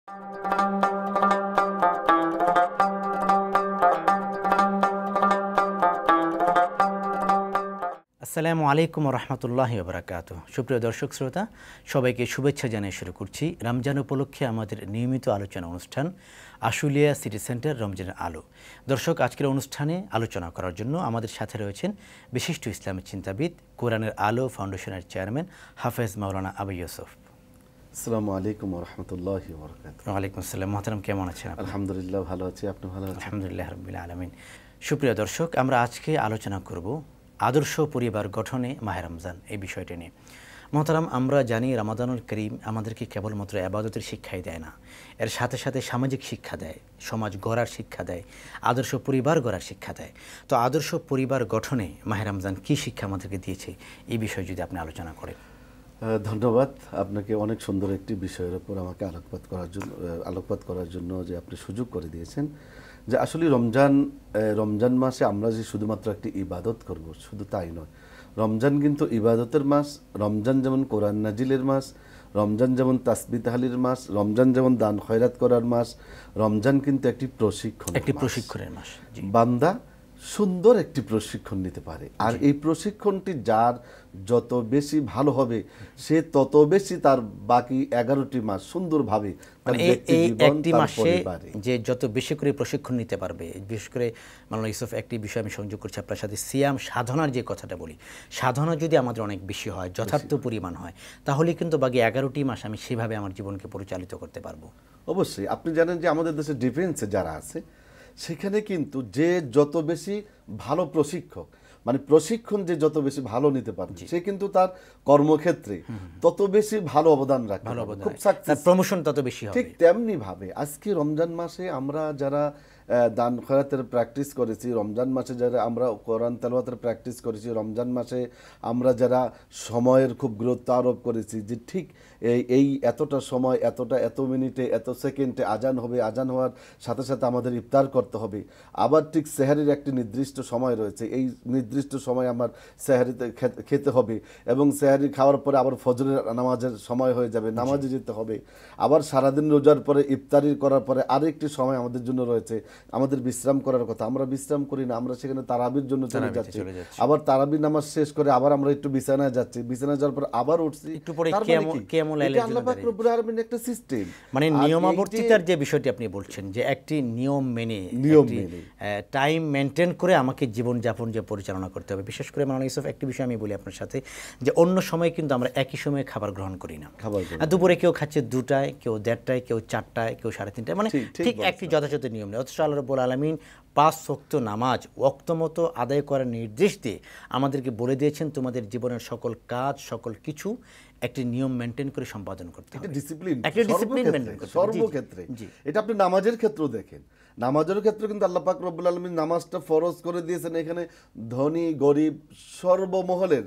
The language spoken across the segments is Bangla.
আসসালামু আলাইকুম রহমতুল্লাহি ওবরাকাত। সুপ্রিয় দর্শক শ্রোতা, সবাইকে শুভেচ্ছা জানিয়ে শুরু করছি রমজান উপলক্ষে আমাদের নিয়মিত আলোচনা অনুষ্ঠান আশুলিয়া সিটি সেন্টার রমজানের আলো। দর্শক, আজকের অনুষ্ঠানে আলোচনা করার জন্য আমাদের সাথে রয়েছেন বিশিষ্ট ইসলামী চিন্তাবিদ, কোরআনের আলো ফাউন্ডেশনের চেয়ারম্যান হাফেজ মাওলানা আবু ইউসুফ। আসসালামু আলাইকুম ওরহমতুল্লাহি ওয়াবারাকাতুহু। ওয়ালাইকুম আসসালাম। মোহতারাম, কেমন আছেন? আলহামদুলিল্লাহ ভালো আছি, আপনি ভালো আছেন? আলহামদুলিল্লাহ রাব্বিল আলামিন। সুপ্রিয় দর্শক, আমরা আজকে আলোচনা করব আদর্শ পরিবার গঠনে মাহে রমজান এই বিষয়টি নিয়ে। মোহতারাম, আমরা জানি রমাদানুল করিম আমাদেরকে কেবলমাত্র ইবাদতের শিক্ষাই দেয় না, এর সাথে সাথে সামাজিক শিক্ষা দেয়, সমাজ গড়ার শিক্ষা দেয়, আদর্শ পরিবার গড়ার শিক্ষা দেয়। তো আদর্শ পরিবার গঠনে মাহে রমজান কী শিক্ষা আমাদেরকে দিয়েছে, এই বিষয়ে যদি আপনি আলোচনা করেন। ধন্যবাদ আপনাকে, অনেক সুন্দর একটি বিষয়ের উপর আমাকে আলোকপাত করার জন্য যে আপনি সুযোগ করে দিয়েছেন। যে আসলে রমজান মাসে আমরা যে শুধুমাত্র একটি ইবাদত করব, শুধু তাই নয়। রমজান কিন্তু ইবাদতের মাস। রমজান যেমন কোরআন নাজিলের মাস, রমজান যেমন তাসবিহ তাহলিলের মাস, রমজান যেমন দান খয়রাত করার মাস, রমজান কিন্তু একটি প্রশিক্ষণের মাস। বান্দা সুন্দর একটি প্রশিক্ষণ নিতে পারে, আর এই প্রশিক্ষণটি যার যত বেশি ভালো হবে, সে তত বেশি তার বাকি 11টি মাস সুন্দরভাবে একটি মাসে যে যত বেশি করে প্রশিক্ষণ নিতে পারবে। বিশেষ করে মাওলানা ইউসুফ, একটি বিষয় আমি সংযোগ করছি আপনার সাথে, সিয়াম সাধনার যে কথাটা বলি, সাধনা যদি আমাদের অনেক বেশি হয়, যথার্থ পরিমাণ হয়, তাহলে কিন্তু বাকি 11টি মাস আমি সেভাবে আমার জীবনকে পরিচালিত করতে পারবো। অবশ্যই আপনি জানেন যে আমাদের দেশে ডিফেন্সে যারা আছে, সেখানে কিন্তু যে যত বেশি ভালো প্রশিক্ষক, মানে প্রশিক্ষণ যে যত বেশি ভালো নিতে পারবে, সে কিন্তু তার কর্মক্ষেত্রে তত বেশি ভালো অবদান রাখে, খুব সাকসেস, প্রমোশন তত বেশি হবে। ঠিক তেমনি ভাবে আজকে রমজান মাসে আমরা যারা দান খয়রাতের প্র্যাকটিস করেছি, রমজান মাসে যারা আমরা কোরআন তেলাওয়াতের প্র্যাকটিস করেছি, রমজান মাসে আমরা যারা সময়ের খুব গুরুত্ব আরোপ করেছি, যে ঠিক এই এতটা সময়, এত মিনিটে, এত সেকেন্ডে আজান হবে, আজান হওয়ার সাথে সাথে আমাদের ইফতার করতে হবে। আবার ঠিক সেহরির একটি নির্দিষ্ট সময় রয়েছে, এই নির্দিষ্ট সময় আমার সেহরিতে খেতে হবে, এবং সেহরি খাওয়ার পরে আবার ফজরের নামাজের সময় হয়ে যাবে, নামাজে যেতে হবে। আবার সারাদিন রোজার পরে ইফতারি করার পরে আরেকটি সময় আমাদের জন্য রয়েছে, আমাদের বিশ্রাম করার কথা। আমরা বিশ্রাম করি না, আমরা সেখানে তারাবির জন্য চলে যাচ্ছি। আবার তারাবি নামাজ শেষ করে আবার আমরা একটু বিছানায় যাচ্ছি, বিছানায় যাওয়ার পর আবার উঠছি। আল্লাহ পাক রব্বুল আলামিনের একটা সিস্টেম, মানে নিয়মাবর্তিতার যে বিষয়টি আপনি বলছেন, যে একটি নিয়ম মেনে টাইম মেনটেন করে আমাকে জীবনযাপন যে পরিচালনা করতে হবে। বিশেষ করে মাওলানা ইউসুফ, একটি বিষয় আমি বলি আপনার সাথে, যে অন্য সময় কিন্তু আমরা একই সময়ে খাবার গ্রহণ করি না। দুপুরে কেউ খাচ্ছে 2টায়, কেউ 1:30টায়, কেউ 4টায়, কেউ 3:30টায়, মানে ঠিক একটি যথাযথ নিয়ম নেই। অথচ আল্লাহ রাব্বুল আলামিন 5 ওয়াক্ত নামাজ ওয়াক্ত মতো আদায় করার নির্দেশ দিয়ে আমাদেরকে বলে দিয়েছেন, তোমাদের জীবনের সকল কাজ, সকল কিছু একটি নিয়ম মেনটেন করে সম্পাদন করতে হবে, একটা ডিসিপ্লিন মেনটেন করতে হবে সর্বক্ষেত্রে। এটা আপনি নামাজের ক্ষেত্রেও দেখেন, নামাজের ক্ষেত্রে কিন্তু আল্লাহ পাক রব্বুল আলামিন নামাজটা ফরজ করে দিয়েছেন। এখানে ধনী গরিব সর্বমহলের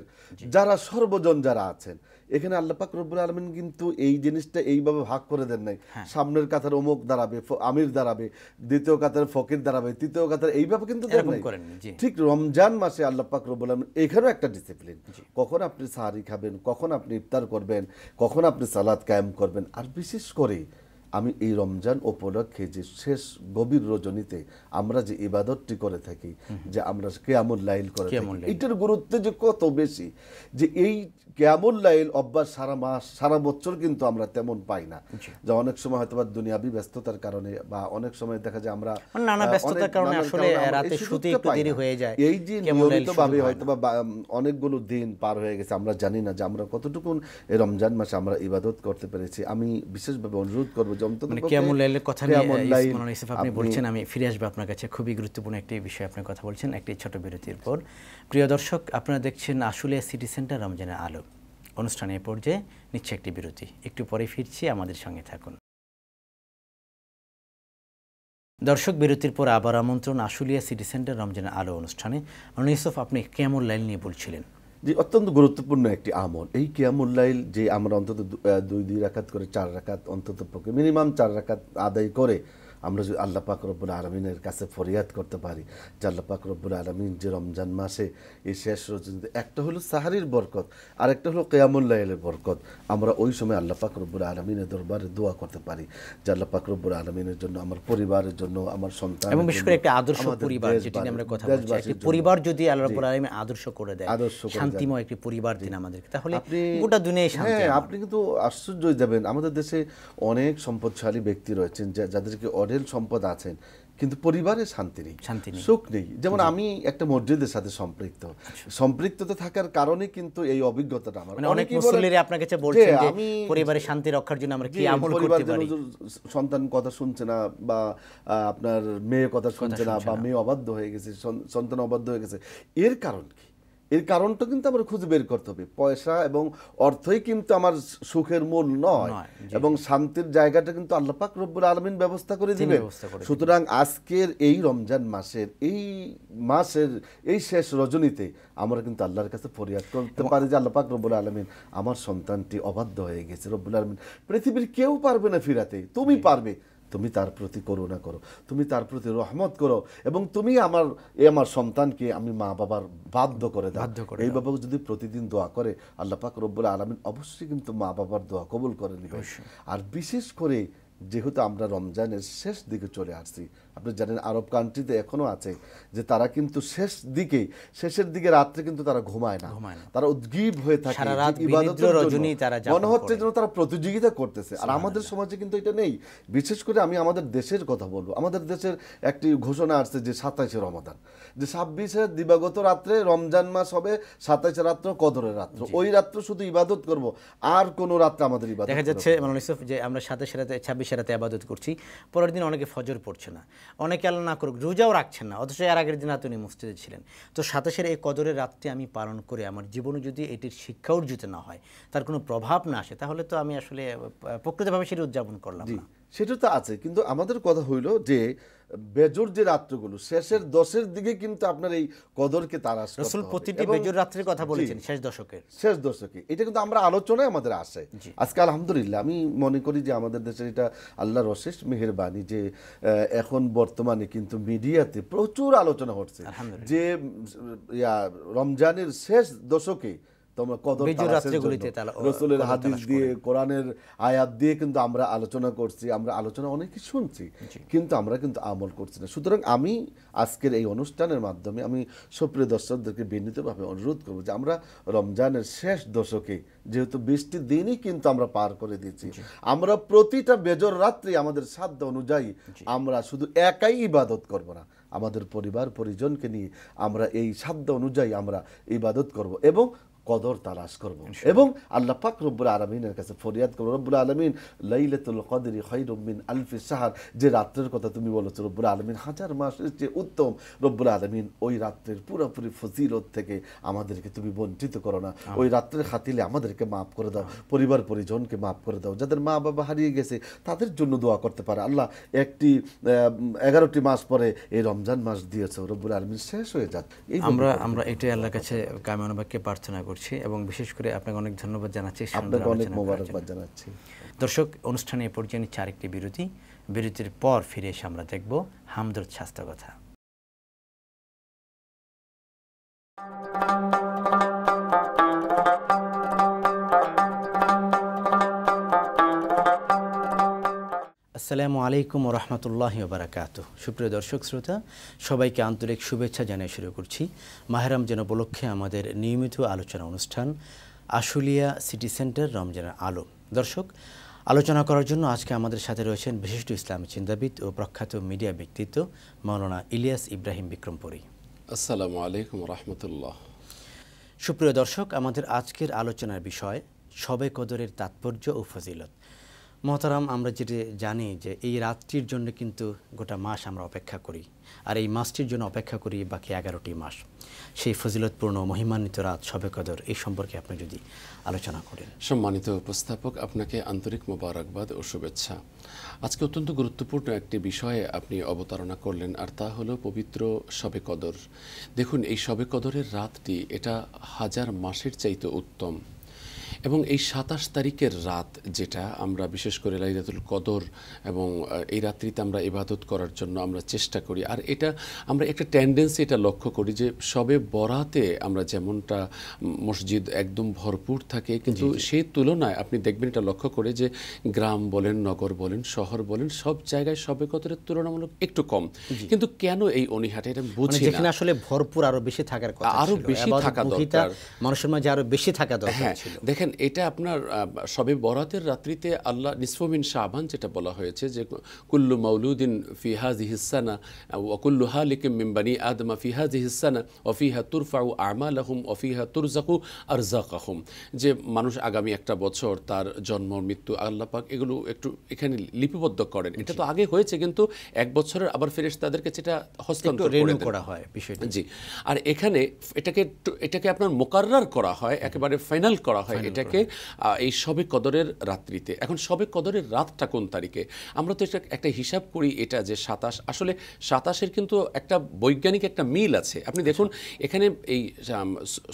যারা সর্বজন যারা আছেন, এখানে আল্লাহ পাক রব্বুল আলামিন কিন্তু এই জিনিসটা এইভাবে ভাগ করে দেন নাই, সামনের কাতার অমুক দাঁড়াবে, আমির দাঁড়াবে, দ্বিতীয় কাতার ফকির দাঁড়াবে, তৃতীয় কাতার, এইভাবে কিন্তু দেন নাই। ঠিক রমজান মাসে আল্লাহ পাক রব্বুল আলামিন এখানেও একটা ডিসিপ্লিন, কখন আপনি সাহারি খাবেন, কখন আপনি ইফতার করবেন, কখন আপনি সালাত কায়েম করবেন। আর বিশেষ করে আমি এই রমজান উপলক্ষে যে শেষ গভীর রজনীতে আমরা যে ইবাদতটি করে থাকি, যে আমরা কিয়ামুল লাইল করে থাকি, এটার গুরুত্ব যে কত বেশি, যে এই কিয়ামুল লাইল অভ্যাস সারা মাস সারা বছর কিন্তু আমরা তেমন পাই না। যে অনেক সময় হয়তো বা দুনিয়াবি ব্যস্ততার কারণে, বা অনেক সময় দেখা যায় আমরা নানা ব্যস্ততার কারণে আসলে রাতে শুতে একটু দেরি হয়ে যায়, এই যে নিয়মিতভাবে হয়তো বা অনেকগুলো দিন পার হয়ে গেছে, আমরা জানি না যে আমরা কতটুকু এই রমজান মাসে আমরা ইবাদত করতে পেরেছি। আমি বিশেষভাবে অনুরোধ করবো যে অন্তত কিয়ামুল লাইলের কথা নিয়ে মাওলানা ইউসুফ আপনি বলছেন, আমি ফিরে আসবো আপনার কাছে। খুবই গুরুত্বপূর্ণ একটি বিষয় আপনি কথা বলছেন একটি ছোট বিরতির পর। প্রিয় দর্শক, আপনারা দেখছেন আশুলিয়া সিটি সেন্টার রমজানের আলো অনুষ্ঠানের পর্যায়ে নিচ্ছে একটি বিরতি, একটু পরে ফিরছি, আমাদের সঙ্গে থাকুন। দর্শক, বিরতির পর আবার আমন্ত্রণ আশুলিয়া সিটি সেন্টার রমজানের আলো অনুষ্ঠানে। মাওলানা ইউসুফ, আপনি কিয়ামুল লাইল নিয়ে বলছিলেন। যে অত্যন্ত গুরুত্বপূর্ণ একটি আমল এই কিয়ামুল লাইল, যে আমরা অন্তত 2 রাকাত করে 4 রাকাত অন্তত পক্ষে মিনিমাম 4 রাকাত আদায় করে আমরা যদি আল্লাহ পাক রব্বুল আলামিনের কাছে ফরিয়াদ করতে পারি যে আল্লাহ পাক রব্বুল আলামিন যে রমজান মাসে এই শেষ রজনীতে, একটা হলো সাহারির বরকত আর একটা হলো কিয়ামুল লাইলের বরকত, আমরা ওই সময় আল্লাহ পাক রব্বুল আলামিনের দরবারে দোয়া করতে পারি যে আল্লাহ পাক রব্বুল আলামিনের জন্য, আমার পরিবারের জন্য, আমার সন্তান এবং বিশেষ করে একটা আদর্শ পরিবার, যেটি নিয়ে আমরা কথা বলছি, একটি পরিবার যদি আল্লাহ রাব্বুল আলামিন আদর্শ করে দেয়, শান্তিময় একটি পরিবার দিন আমাদেরকে, তাহলে গোটা দুনিয়ায় শান্তি। হ্যাঁ, আপনি কিন্তু আশ্চর্য হয়ে যাবেন, আমাদের দেশে অনেক সম্পদশালী ব্যক্তি রয়েছেন যাদেরকে অঢেল সম্পদ আছেন, কিন্তু পরিবারে শান্তি নেই, সুখ নেই। যেমন আমি একটা মসজিদের সাথে সম্পৃক্ততা থাকার কারণে কিন্তু এই অভিজ্ঞতাটা আমার, অনেক মুসল্লিরা আপনার কাছে বলছেন যে পরিবারে শান্তি রক্ষার জন্য আমরা কি আমল করতে পারি। সন্তান কথা শুনছে না, বা আপনার মেয়ে কথা শুনছে না, বা মেয়ে অবাধ্য হয়ে গেছে, সন্তান অবাধ্য হয়ে গেছে, এর কারণ কি? এর কারণটা কিন্তু আমরা খুঁজে বের করতে হবে। পয়সা এবং অর্থই কিন্তু আমার সুখের মূল নয়, এবং শান্তির জায়গাটা কিন্তু আল্লাহ পাক রব্বুল আলামিন ব্যবস্থা করে দিবেন। সুতরাং আজকের এই রমজান মাসের এই শেষ রজনীতে আমরা কিন্তু আল্লাহর কাছে ফরিয়াদ করতে পারি যে আল্লাহ পাক রব্বুল আলামিন, আমার সন্তানটি অবাধ্য হয়ে গেছে, রব্বুল আলামিন পৃথিবীর কেউ পারবে না ফিরাতে, তুমি পারবে, তুমি তার প্রতি করুণা করো, তুমি তার প্রতি রহমত করো, এবং তুমি আমার সন্তানকে আমি মা বাবার বাধ্য করে দাও। এই বাবা যদি প্রতিদিন দোয়া করে আল্লাহ পাক রব্বুল আলামিন অবশ্যই কিন্তু মা বাবার দোয়া কবুল করে নেবে। আর বিশেষ করে যেহেতু আমরা রমজানের শেষ দিকে চলে আসছি, আপনি জানেন আরব কান্ট্রিতে এখনো আছে যে তারা কিন্তু শেষের দিকে রাত্রে কিন্তু তারা ঘুমায় না, তারা উদ্গ্রীব হয়ে থাকে, মনে হচ্ছে যেন তারা প্রতিযোগিতা করতেছে। আর আমাদের সমাজে কিন্তু এটা নেই। বিশেষ করে আমি আমাদের দেশের কথা বলবো, আমাদের দেশের একটি ঘোষণা আসছে যে 27শে রমাদান, যে 26শে দিবাগত রাত্রে রমজান মাস হবে, 27শে রাত্র কদরের রাত্র, ওই রাত্র শুধু ইবাদত করব, আর কোনো রাত্রে আমাদের ইবাদত। দেখা যাচ্ছে মাওলানা ইউসুফ যে আমরা 27শে রাতে 26শে রাতে ইবাদত করছি, পরের দিন অনেকে ফজর পড়ছে না, অনেকে আল্লাহ না করুক রোজাও রাখছেন না, অথচ এর আগের দিন রাতে উনি মসজিদে ছিলেন। তো 27শে এই কদরের রাতটি আমি পালন করে আমার জীবনে যদি এটির শিক্ষা অর্জিত না হয়, তার কোনো প্রভাব না আসে, তাহলে তো আমি আসলে প্রকৃতভাবে সেটি উদযাপন করলাম না। সেটা তো আছে, কিন্তু আমাদের কথা হইল যে বেজর যে রাত্রগুলো শেষের 10-এর দিকে কিন্তু আপনার এই কদরকে তালাশ করতে হবে। রাসূল প্রতিটি বেজর রাত্রির কথা বলেছেন শেষ দশকে, এটা কিন্তু আমরা আলোচনায় আমাদের আসে। আজকে আলহামদুলিল্লাহ আমি মনে করি যে আমাদের দেশের এটা আল্লাহর অশেষ মেহেরবানি যে এখন বর্তমানে কিন্তু মিডিয়াতে প্রচুর আলোচনা হচ্ছে যে রমজানের শেষ দশকে রাসূলের হাদিস দিয়ে, কোরআনের আয়াত দিয়ে কিন্তু আমরা আলোচনা করছি, আমরা আলোচনা অনেক শুনছি, কিন্তু আমরা কিন্তু আমল করছি না। সুতরাং আমি আজকের এই অনুষ্ঠানের মাধ্যমে আমি সুপ্রিয় দর্শকদেরকে বিনীতভাবে অনুরোধ করব যে আমরা রমজানের শেষ দশকে, যেহেতু 20টি দিনই কিন্তু আমরা পার করে দিয়েছি, আমরা প্রতিটা বেজর রাত্রি আমাদের সাধ্য অনুযায়ী আমরা শুধু একাই ইবাদত করব না, আমাদের পরিবার পরিজনকে নিয়ে আমরা এই সাধ্য অনুযায়ী আমরা ইবাদত করব এবং কদর তালাশ করব, এবং আল্লাহ পাক রব্বুল আলামিনের কাছে ফরিয়াদ করব, রব্বুল আলামিন লাইলাতুল কদরি খায়রুম মিন আলফি শাহর, যে রাত্রের কথা তুমি বলেছো রব্বুল আলামিন হাজার মাসের চেয়ে উত্তম, রব্বুল আলামিন ওই রাত্রের পুরোপুরি ফজিলত থেকে আমাদেরকে তুমি বঞ্চিত করো না, ওই রাত্রের খাতিলে আমাদেরকে মাফ করে দাও, পরিবার পরিজনকে মাফ করে দাও, যাদের মা বাবা হারিয়ে গেছে তাদের জন্য দোয়া করতে পারে। আল্লাহ 11টি মাস পরে এই রমজান মাস দিয়েছো, রব্বুল আলামিন শেষ হয়ে যাক, আমরা এটাই আল্লাহর কাছে কামনা বাক্যে প্রার্থনা করছি, এবং বিশেষ করে আপনাকে অনেক ধন্যবাদ জানাচ্ছি, আপনাকে অনেক মোবারকবাদ জানাচ্ছি। দর্শক, অনুষ্ঠানে এ পর্যায়ে নিচ্ছে আরেকটি বিরতির পর ফিরে এসে আমরা দেখব হামদর্দ স্বাস্থ্য কথা। আসসালামু আলাইকুম ওয়া রাহমাতুল্লাহি ওয়া বারাকাতুহু। সুপ্রিয় দর্শক শ্রোতা, সবাইকে আন্তরিক শুভেচ্ছা জানিয়ে শুরু করছি মাহে রমজান উপলক্ষে আমাদের নিয়মিত আলোচনা অনুষ্ঠান আশুলিয়া সিটি সেন্টার রমজানের আলো। দর্শক, আলোচনা করার জন্য আজকে আমাদের সাথে রয়েছেন বিশিষ্ট ইসলামী চিন্তাবিদ ও প্রখ্যাত মিডিয়া ব্যক্তিত্ব মাওলানা ইলিয়াস ইব্রাহিম বিক্রমপুরী। আসসালামু আলাইকুম ওয়া রাহমাতুল্লাহ। সুপ্রিয় দর্শক, আমাদের আজকের আলোচনার বিষয় শবে কদরের তাৎপর্য ও ফজিলত। মহতারাম, আমরা যেটি জানি যে এই রাতটির জন্য কিন্তু গোটা মাস আমরা অপেক্ষা করি, আর এই মাসটির জন্য অপেক্ষা করি বাকি 11টি মাস। সেই ফজিলতপূর্ণ মহিমান্বিত রাত শবে কদর, এই সম্পর্কে আপনি যদি আলোচনা করেন। সম্মানিত উপস্থাপক, আপনাকে আন্তরিক মোবারকবাদ ও শুভেচ্ছা। আজকে অত্যন্ত গুরুত্বপূর্ণ একটি বিষয়ে আপনি অবতারণা করলেন, আর তা হলো পবিত্র শবে কদর। দেখুন, এই শবে কদরের রাতটি এটা হাজার মাসের চাইতে উত্তম। এবং এই 27 তারিখের রাত যেটা আমরা বিশেষ করে লাইলাতুল কদর এবং এই রাত্রিতে আমরা ইবাদত করার জন্য আমরা চেষ্টা করি। আর এটা আমরা একটা টেন্ডেন্সি এটা লক্ষ্য করি যে শবে বরাতে আমরা যেমনটা মসজিদ একদম ভরপুর থাকে, কিন্তু সেই তুলনায় আপনি দেখবেন এটা লক্ষ্য করে যে গ্রাম বলেন, নগর বলেন, শহর বলেন, সব জায়গায় শবে কদরের তুলনামূলক একটু কম। কিন্তু কেন এই অনীহাটা, এটা বুঝি না। যেখানে আসলে ভরপুর আরো বেশি থাকার কথা, আরো বেশি থাকা দরকার, মানুষের মাঝে আরো বেশি থাকা দরকার ছিল। দেখেন এটা আপনার শবে বরাতের রাত্রিতে আল্লাহ নিসফু মিন শাবান যেটা বলা হয়েছে যে কুল্লু মাউলুদিন ফি হাযিহিস সানা ওয়া কুল্লু হালিকিম মিন বানি আদম ফি হাযিহিস সানা ওয়া ফিহা তুরফাউ আমালুহুম ওয়া ফিহা তুরযাকু আরযাকাহুম, যে মানুষ আগামী একটা বছর তার জন্ম মৃত্যু আল্লাহ পাক এগুলো একটু এখানে লিপিবদ্ধ করেন। এটা তো আগে হয়েছে, কিন্তু এক বছরের আবার ফেরেশতাদেরকে যেটা হস্তান্তর করা হয় বিষয়টা। জি, আর এখানে এটাকে আপনার মুকাররার করা হয়, একেবারে ফাইনাল করা হয় এটাকে এই শবে কদরের রাত্রিতে। এখন শবে কদরের রাতটা কোন তারিখে? আমরা তো এটা একটা হিসাব করি, এটা যে 27, আসলে 27-এর কিন্তু একটা বৈজ্ঞানিক একটা মিল আছে। আপনি দেখুন এখানে এই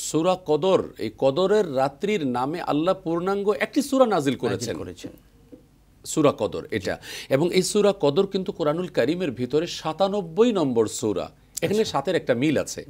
সূরা কদর, এই কদরের রাত্রির নামে আল্লাহ পূর্ণাঙ্গ একটি সূরা নাজিল করেছেন, সূরা কদর এটা। এবং এই সূরা কদর কিন্তু কোরআনুল কারীমের ভিতরে 97 নম্বর সূরা, এখানে 7-এর একটা মিল আছে।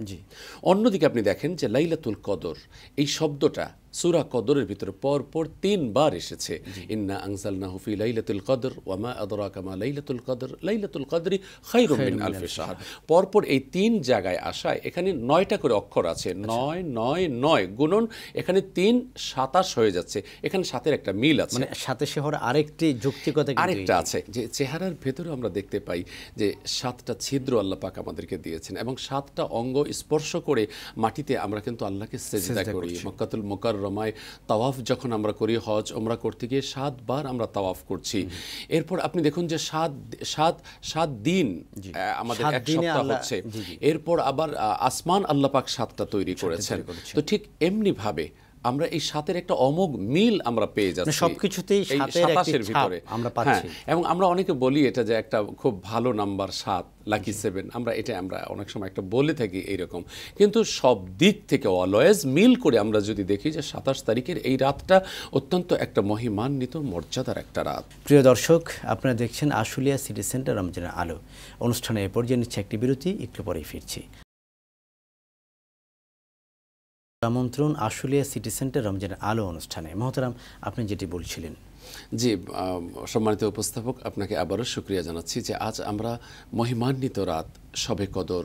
অন্যদিকে আপনি দেখেন যে লাইলাতুল কদর এই শব্দটা সূরা কদরের ভিতরে পরপর 3 বার এসেছে। ইন্না আনজালনাহু ফি লাইলাতুল কদর ওয়া মা আদরাকা মা লাইলাতুল কদর লাইলাতুল কদরি খায়রুম মিন আলফি শাহর। পরপর এই 3 জায়গায় আসায় এখানে 9টা করে অক্ষর আছে, 9 9 9 গুণন এখানে 3 27 হয়ে যাচ্ছে। এখানে 7-এর একটা মিল আছে, মানে সাথে শহর আরেকটি যুক্তিকতা আরেকটা আছে যে চেহারার ভেতরে আমরা দেখতে পাই যে 7টা ছিদ্র আল্লাহ পাক আমাদেরকে দিয়েছেন এবং 7টা অঙ্গ স্পর্শ করে মাটিতে আমরা কিন্তু আল্লাহকে সিজদা করি। মক্কাতুল মুকাররমায় তাওয়াফ যখন আমরা করি, হজ ওমরা করতে গিয়ে 7 বার আমরা তাওয়াফ করছি। এরপর আপনি দেখুন যে 7 দিন আমাদের এক সপ্তাহ হচ্ছে। এরপর আবার আসমান আল্লাহ পাক 7টা তৈরি করেছেন। তো ঠিক এমনি ভাবে আমরা এই 7-এর একটা অমোঘ মিল আমরা পেয়ে যাচ্ছি সবকিছুতেই 7-এর ভিতরে আমরা পাচ্ছি। এবং আমরা অনেকে বলি এটা যে একটা খুব ভালো নাম্বার 7, লাকি 7, আমরা অনেক সময় একটা বলে থাকি এইরকম। কিন্তু সব দিক থেকে অলওয়েজ মিল করে আমরা যদি দেখি যে 27 তারিখের এই রাতটা অত্যন্ত একটা মহিমান্বিত মর্যাদার একটা রাত। প্রিয় দর্শক, আপনারা দেখছেন আশুলিয়া সিটি সেন্টার রমজানের আলো অনুষ্ঠানে। এ পর্যায়ে নিচ্ছে একটি বিরতি, একটু পরেই ফিরছি। আমন্ত্রণ আশুলিয়া সিটি সেন্টার রমজানের আলো অনুষ্ঠানে। মহতারাম, আপনি যেটি বলছিলেন। জি, সম্মানিত উপস্থাপক, আপনাকে আবারও শুকরিয়া জানাচ্ছি যে আজ আমরা মহিমান্বিত রাত শবে কদর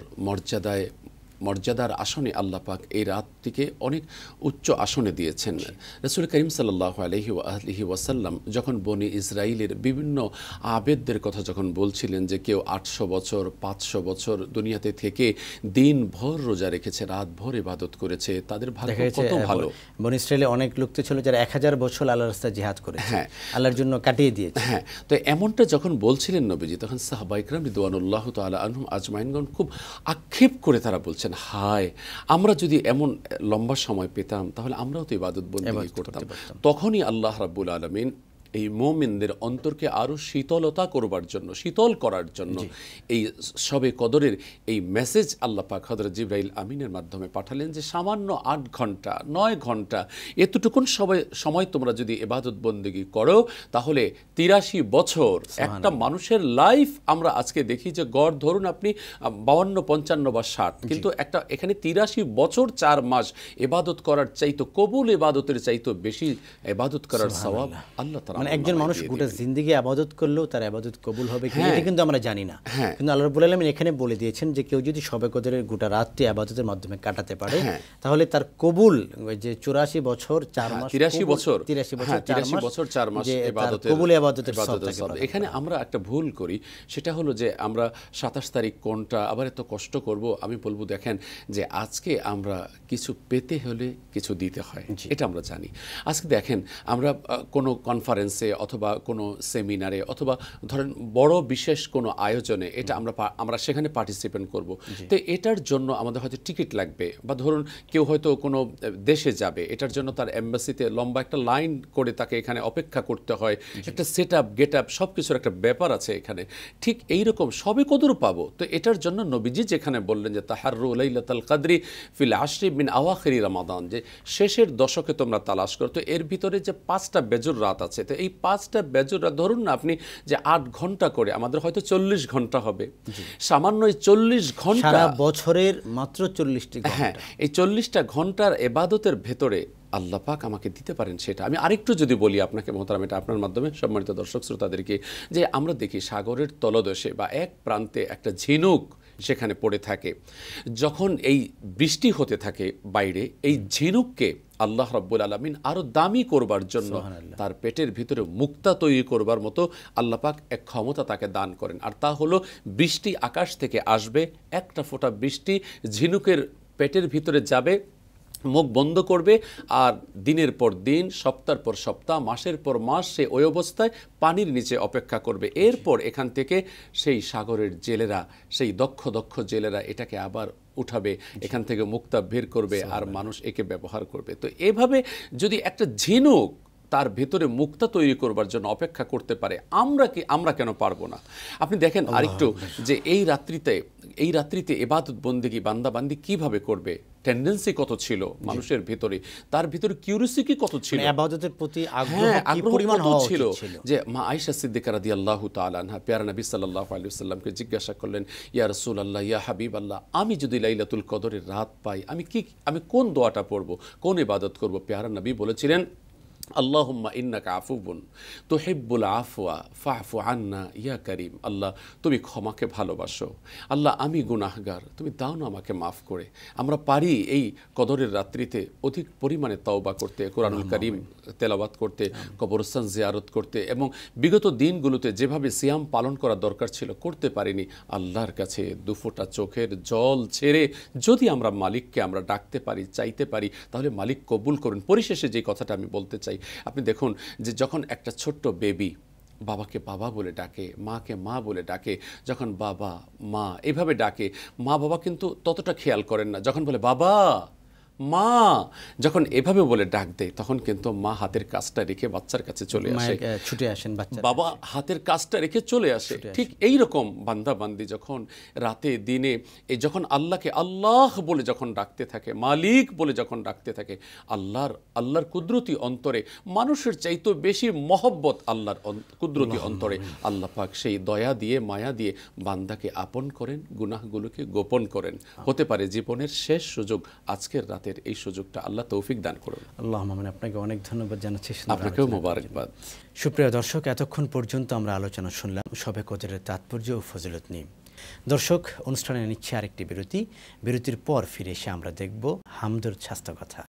মর্যাদার আসনে আল্লাহ পাক এই রাতটিকে অনেক উচ্চ আসনে দিয়েছেন। রাসূল করিম সাল্লাল্লাহু আলাইহি ওয়াসাল্লাম যখন বনি ইসরাইলের বিভিন্ন আবেদদের কথা যখন বলছিলেন যে কেউ 800 বছর 500 বছর দুনিয়াতে থেকে দিন ভর রোজা রেখেছে, রাত ভর ইবাদত করেছে, তাদের ভাগ্য কত ভালো। বনি ইসরাইলে অনেক লোক তো ছিল যারা 1000 বছর আল্লাহর রাস্তায় জিহাদ করেছে, আল্লাহর জন্য কাটিয়ে দিয়েছে। হ্যাঁ, তো এমনটা যখন বলছিলেন নবীজি, তখন সাহাবায়ে কেরাম রিদওয়ানুল্লাহ তাআলা আনহুম আজমাইনগণ খুব আক্ষেপ করে তারা বলছেন, হায় আমরা যদি এমন লম্বা সময় পেতাম তাহলে আমরাও তো ইবাদত বন্দেগী করতাম। তখনই আল্লাহ রাব্বুল আলামিন এই মুমিনদের অন্তরকে আরো শীতলতা করবার জন্য, শীতল করার জন্য এই শবে কদরের এই মেসেজ আল্লাহ পাক হযরত জিবরাইল আমিনের মাধ্যমে পাঠালেন যে সামান্য 8 ঘন্টা 9 ঘন্টা এতটুকুন সময় তোমরা যদি ইবাদত বন্দেগী করো তাহলে 83 বছর একটা মানুষের লাইফ আমরা আজকে দেখি যে গড় ধরুন আপনি 52 55 বা 60, কিন্তু একটা এখানে 83 বছর 4 মাস ইবাদত করার চাইতো, কবুল ইবাদতের চাইতো বেশি ইবাদত করার সওয়াব আল্লাহ তাআলা, মানে একজন মানুষ গোটা জিন্দেগি ইবাদত করলেও তার ইবাদত কবুল হবে কি এটা কিন্তু আমরা জানি না। কিন্তু আল্লাহ রাব্বুল আলামিন এখানে বলে দিয়েছেন যে কেউ যদি শবে কদরের গোটা রাতটি ইবাদতের মাধ্যমে কাটাতে পারে তাহলে তার কবুল যে 84 বছর 4 মাস 83 বছর 4 মাস ইবাদতের সওয়াব। এখানে আমরা একটা ভুল করি, সেটা হলো যে আমরা 27 তারিখ কোনটা আবার এত কষ্ট করব। আমি বলবো দেখেন যে আজকে আমরা কিছু পেতে হলে কিছু দিতে হয়, এটা আমরা জানি। আজকে দেখেন আমরা কোনো কনফারেন্স কনফারেন্সে অথবা কোনো সেমিনারে অথবা ধরেন বড় বিশেষ কোনো আয়োজনে এটা আমরা সেখানে পার্টিসিপেট করব। তো এটার জন্য আমাদের হয়তো টিকিট লাগবে, বা ধরুন কেউ হয়তো কোনো দেশে যাবে, এটার জন্য তার এম্বাসিতে লম্বা একটা লাইন করে তাকে এখানে অপেক্ষা করতে হয়, একটা সেট আপ গেট আপ সব কিছুর একটা ব্যাপার আছে এখানে। ঠিক এইরকম সবে কদর পাবো। তো এটার জন্য নবীজি যেখানে বললেন যে তাহাররু লাইলাতুল কদরি ফিল আশরি মিন আওয়াখিরি রমাদান, যে শেষের দশকে তোমরা তালাশ করো। তো এর ভিতরে যে 5টা বেজর রাত আছে, তো এই 5টা বেজর রাত ধরুন না আপনি যে 8 ঘন্টা করে, আমাদের হয়তো 40 ঘন্টা হবে, সামান্য এই 40 ঘন্টা সারা বছরের মাত্র 40টি ঘন্টা। হ্যাঁ, এই 40টা ঘন্টার ইবাদতের ভেতরে আল্লাহ পাক আমাকে দিতে পারেন সেটা। আমি আরেকটু যদি বলি আপনাকে মোহতারাম, এটা আপনার মাধ্যমে সম্মানিত দর্শক শ্রোতাদেরকে, যে আমরা দেখি সাগরের তলদেশে বা এক প্রান্তে একটা ঝিনুক সেখানে পড়ে থাকে, যখন এই বৃষ্টি হতে থাকে বাইরে, এই ঝিনুককে আল্লাহ রাব্বুল আলামিন আরো দামি করবার জন্য তার পেটের ভিতরে মুক্তা তৈরি করবার মতো আল্লাহ পাক এক ক্ষমতা তাকে দান করেন। আর তা হলো বৃষ্টি আকাশ থেকে আসবে, একটা ফোঁটা বৃষ্টি ঝিনুকের পেটের ভিতরে যাবে, মুখ বন্ধ করবে, আর দিনের পর দিন, সপ্তাহের পর সপ্তাহ, মাসের পর মাস সে ওই অবস্থায় পানির নিচে অপেক্ষা করবে। এরপর এখান থেকে সেই সাগরের জেলেরা, সেই দক্ষ দক্ষ জেলেরা এটাকে আবার উঠাবে, এখান থেকে মুক্তা বের করবে, আর মানুষ একে ব্যবহার করবে। তো এভাবে যদি একটা ঝিনুক তার ভেতরে মুক্তা তৈরি করবার জন্য অপেক্ষা করতে পারে, আমরা কেন পারবো না? আপনি দেখেন আরেকটু যে এই রাত্রিতে ইবাদত বন্দেগী বান্দাবান্দি কিভাবে করবে, টেন্ডেন্সি কত ছিল মানুষের ভিতরে, তার ভিতরে কিউরিওসিটি কত ছিল, ইবাদতের প্রতি আগ্রহ কি পরিমাণ ছিল, যে মা আয়েশা সিদ্দিকা রাদিয়াল্লাহু তাআলা আনহা প্যারা নবী সাল্লাল্লাহু আলাইহি ওয়াসাল্লামকে জিজ্ঞাসা করলেন, ইয়া রাসূলুল্লাহ, ইয়া হাবিবাল্লাহ, আমি যদি লাইলাতুল কদরের রাত পাই, আমি কোন দোয়াটা পড়ব, কোন ইবাদত করব? প্যারা নবী বলেছিলেন, আল্লাহুম্মা ইন্নাকা আফুবুন তুহিব্বুল আফওয়া ফাফু আন্না ইয়া করিম। আল্লাহ, তুমি ক্ষমাকে ভালোবাসো, আল্লাহ আমি গুনাহগার, তুমি দাও না আমাকে মাফ করে। আমরা পারি এই কদরের রাত্রিতে অধিক পরিমাণে তওবা করতে, কোরআনুল কারীম তেলাওয়াত করতে, কবরস্থান জিয়ারত করতে, এবং বিগত দিনগুলোতে যেভাবে সিয়াম পালন করা দরকার ছিল করতে পারিনি। আল্লাহর কাছে দুফোঁটা চোখের জল ছেড়ে যদি আমরা মালিককে আমরা ডাকতে পারি, চাইতে পারি, তাহলে মালিক কবুল করুন। পরিশেষে যে কথাটা আমি বলতে চাই, আপনি দেখুন যে যখন একটা ছোট্ট বেবি বাবাকে বাবা বলে ডাকে, মাকে মা বলে ডাকে, যখন বাবা মা এভাবে ডাকে, মা বাবা কিন্তু ততটা খেয়াল করেন না। যখন বলে বাবা মা, যখন এভাবে বলে ডাক দেয়, তখন কিন্তু মা হাতের কাজটা রেখে বাচ্চার কাছে চলে আসে, ছুটে আসেন বাচ্চা, বাবা হাতের কাজটা রেখে চলে আসে। ঠিক এই রকম বান্দা বান্দি যখন রাতে দিনে যখন আল্লাহকে আল্লাহ বলে যখন ডাকতে থাকে, মালিক বলে যখন ডাকতে থাকে, আল্লাহর কুদরতি অন্তরে মানুষের চাইতে বেশি মহব্বত আল্লাহর কুদরতি অন্তরে আল্লাহ পাক সেই দয়া দিয়ে, মায়া দিয়ে বান্দাকে আপন করেন, গুনাহগুলোকে গোপন করেন। হতে পারে জীবনের শেষ সুযোগ আজকের রাতে, এই সুযোগটা আল্লাহ তৌফিক দান করুন। আল্লাহুম্মা আমিন। আপনাকে অনেক ধন্যবাদ জানাচ্ছি। আপনাকেও মোবারকবাদ। সুপ্রিয় দর্শক, এতক্ষণ পর্যন্ত আমরা আলোচনা শুনলাম শবে কদরের তাৎপর্য ও ফজিলত নিয়ে। দর্শক, অনুষ্ঠানে নিচ্ছে আরেকটি বিরতির পর ফিরে এসে আমরা দেখব হামদুর স্বাস্থ্য কথা।